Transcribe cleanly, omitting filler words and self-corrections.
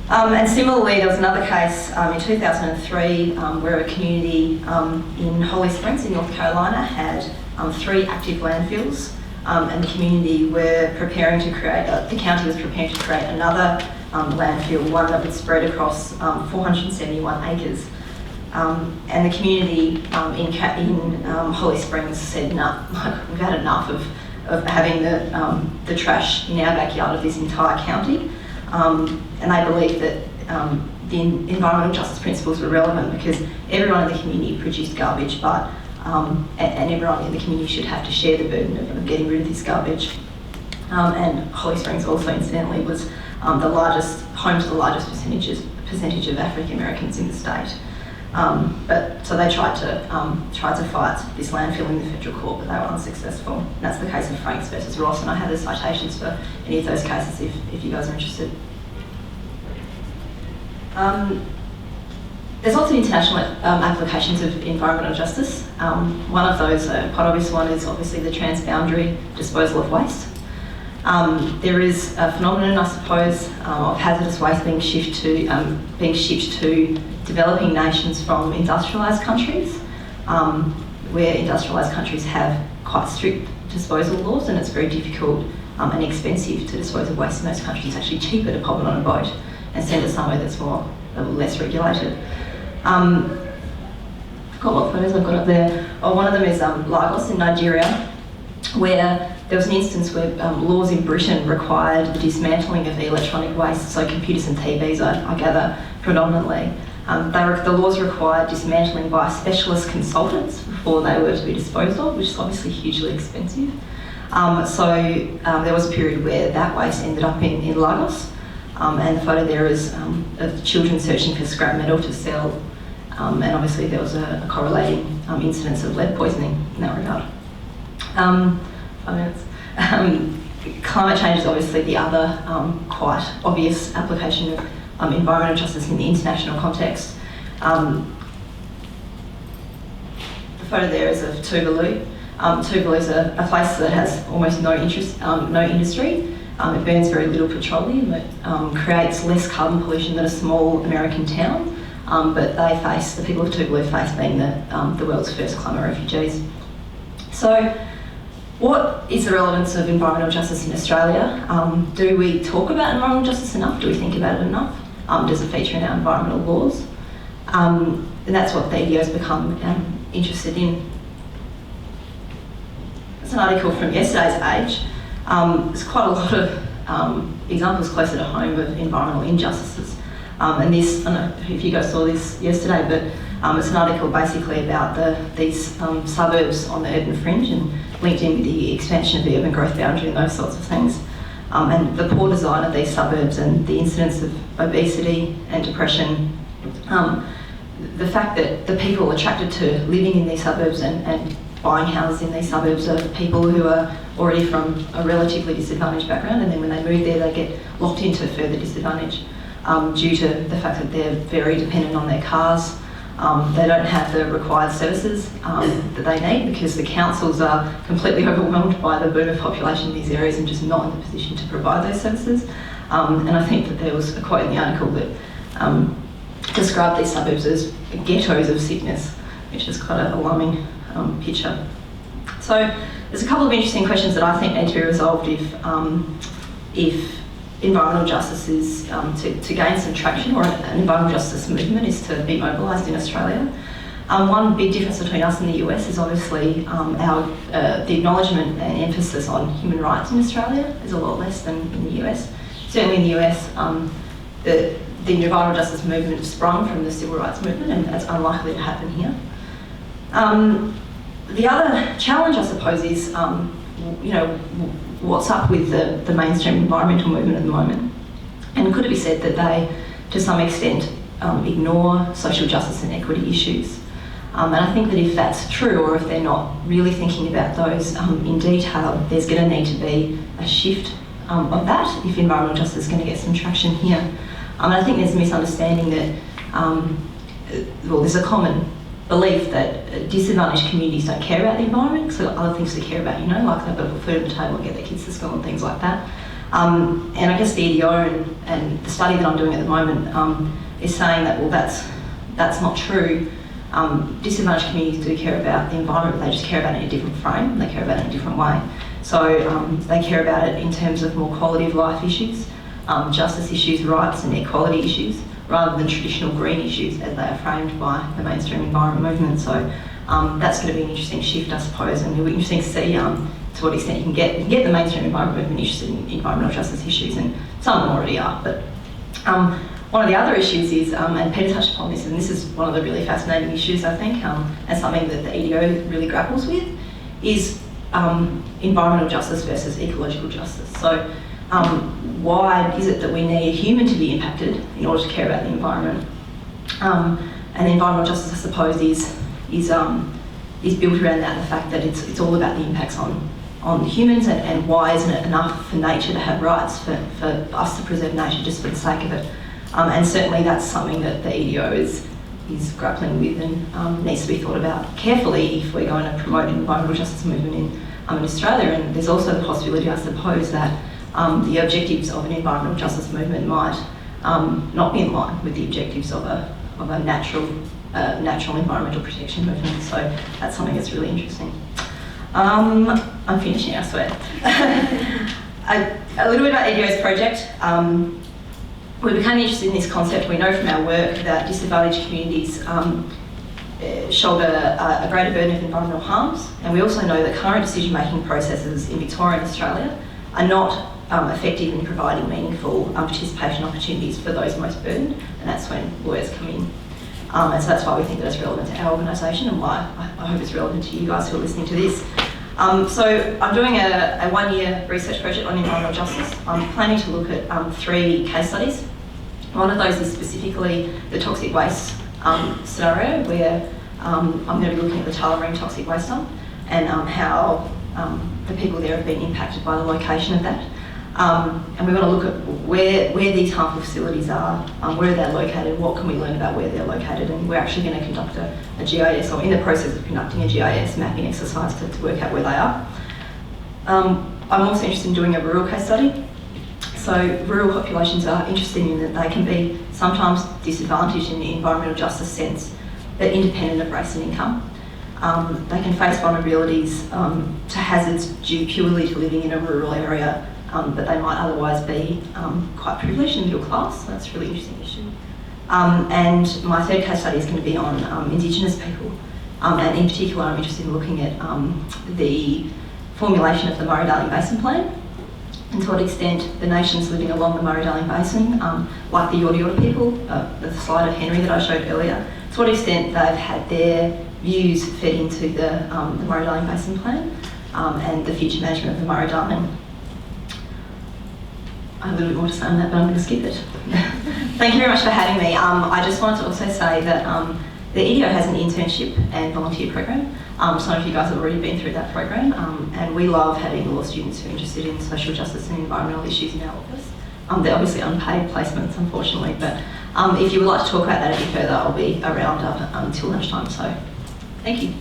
And similarly, there was another case in 2003 where a community in Holly Springs in North Carolina had 3 active landfills, and the community were preparing to create, the county was preparing to create another landfill, one that would spread across 471 acres. And the community in Holly Springs said, no, we've had enough of having the trash in our backyard of this entire county. And they believed that the environmental justice principles were relevant because everyone in the community produced garbage, but and everyone in the community should have to share the burden of getting rid of this garbage. And Holly Springs also, incidentally, was home to the largest percentage of African Americans in the state. So they tried to fight this landfill in the federal court, but they were unsuccessful. And that's the case of Franks versus Ross, and I have the citations for any of those cases if you guys are interested. There's lots of international applications of environmental justice. One of those, quite obvious one, is obviously the transboundary disposal of waste. There is a phenomenon, I suppose, of hazardous waste being shipped to developing nations from industrialised countries, where industrialised countries have quite strict disposal laws, and it's very difficult and expensive to dispose of waste in those countries. It's actually cheaper to pop it on a boat and send it somewhere that's less regulated. I've got what photos I've got up there. One of them is Lagos in Nigeria, where there was an instance where laws in Britain required the dismantling of the electronic waste, so computers and TVs, I gather, predominantly. The laws required dismantling by specialist consultants before they were to be disposed of, which is obviously hugely expensive. There was a period where that waste ended up in Lagos, and the photo there is of children searching for scrap metal to sell, and obviously there was a correlating incidence of lead poisoning in that regard. 5 minutes. Climate change is obviously the other quite obvious application of environmental justice in the international context. The photo there is of Tuvalu. Tuvalu is a place that has almost no industry. It burns very little petroleum. It creates less carbon pollution than a small American town, but the people of Tuvalu face being the world's first climate refugees. So, what is the relevance of environmental justice in Australia? Do we talk about environmental justice enough? Do we think about it enough? Does it feature in our environmental laws? And that's what the EDO's become interested in. It's an article from yesterday's Age. There's quite a lot of examples closer to home of environmental injustices. And this, I don't know if you guys saw this yesterday, but it's an article basically about these suburbs on the urban fringe and linked in with the expansion of the urban growth boundary and those sorts of things. And the poor design of these suburbs and the incidence of obesity and depression. The fact that the people attracted to living in these suburbs and buying houses in these suburbs are people who are already from a relatively disadvantaged background, and then when they move there they get locked into further disadvantage due to the fact that they're very dependent on their cars. They don't have the required services that they need because the councils are completely overwhelmed by the boom of population in these areas and just not in the position to provide those services. And I think that there was a quote in the article that described these suburbs as ghettos of sickness, which is quite an alarming picture. So there's a couple of interesting questions that I think need to be resolved if environmental justice is to gain some traction, or an environmental justice movement is to be mobilised in Australia. One big difference between us and the US is obviously the acknowledgement and emphasis on human rights in Australia is a lot less than in the US. Certainly in the US, the environmental justice movement sprung from the civil rights movement, and that's unlikely to happen here. The other challenge, I suppose, is what's up with the mainstream environmental movement at the moment, and could it be said that they, to some extent, ignore social justice and equity issues? And I think that if that's true, or if they're not really thinking about those in detail, there's going to need to be a shift of that if environmental justice is going to get some traction here. And I think there's a misunderstanding that, there's a common belief that disadvantaged communities don't care about the environment, so other things to care about, like they've got to put food on the table and get their kids to school and things like that. And I guess the EDO and the study that I'm doing at the moment is saying that, well, that's not true. Disadvantaged communities do care about the environment, but they just care about it in a different frame, they care about it in a different way. So they care about it in terms of more quality of life issues, justice issues, rights and equality issues, rather than traditional green issues as they are framed by the mainstream environment movement. So that's going to be an interesting shift, I suppose, and it'll be interesting to see to what extent you can get the mainstream environment movement interested in environmental justice issues, and some of them already are. But one of the other issues is, and Peter touched upon this, and this is one of the really fascinating issues, I think, and something that the EDO really grapples with, is environmental justice versus ecological justice. So why is it that we need a human to be impacted in order to care about the environment? And environmental justice, I suppose, is built around that, the fact that it's all about the impacts on humans, and why isn't it enough for nature to have rights, for us to preserve nature just for the sake of it? And certainly that's something that the EDO is grappling with and needs to be thought about carefully if we're going to promote an environmental justice movement in Australia. And there's also the possibility, I suppose, that the objectives of an environmental justice movement might not be in line with the objectives of a natural environmental protection movement. So that's something that's really interesting. I'm finishing, I swear. A little bit about EDO's project. We became interested in this concept. We know from our work that disadvantaged communities shoulder a greater burden of environmental harms, and we also know that current decision-making processes in Victoria and Australia are not effective in providing meaningful participation opportunities for those most burdened, and that's when lawyers come in. And so that's why we think that it's relevant to our organisation, and why I hope it's relevant to you guys who are listening to this. So I'm doing a one-year research project on environmental justice. I'm planning to look at 3 case studies. One of those is specifically the toxic waste scenario, where I'm going to be looking at the Tullamarine toxic waste dump and how the people there have been impacted by the location of that. And we want to look at where these harmful facilities are, where they're located, what can we learn about where they're located, and we're actually going to conduct a GIS, or in the process of conducting a GIS mapping exercise to work out where they are. I'm also interested in doing a rural case study. So rural populations are interesting in that they can be sometimes disadvantaged in the environmental justice sense, but independent of race and income. They can face vulnerabilities to hazards due purely to living in a rural area, but they might otherwise be quite privileged and middle class. So that's a really interesting issue. And my third case study is going to be on Indigenous people. And in particular, I'm interested in looking at the formulation of the Murray-Darling Basin Plan, and to what extent the nations living along the Murray-Darling Basin, like the Yorta Yorta people, the slide of Henry that I showed earlier, to what extent they've had their views fed into the Murray-Darling Basin Plan and the future management of the Murray-Darling. I have a little bit more to say on that, but I'm going to skip it. Thank you very much for having me. I just wanted to also say that the EDO has an internship and volunteer program. Some of you guys have already been through that program, and we love having law students who are interested in social justice and environmental issues in our office. They're obviously unpaid placements, unfortunately, but if you would like to talk about that a bit further, I'll be around until lunchtime, so thank you.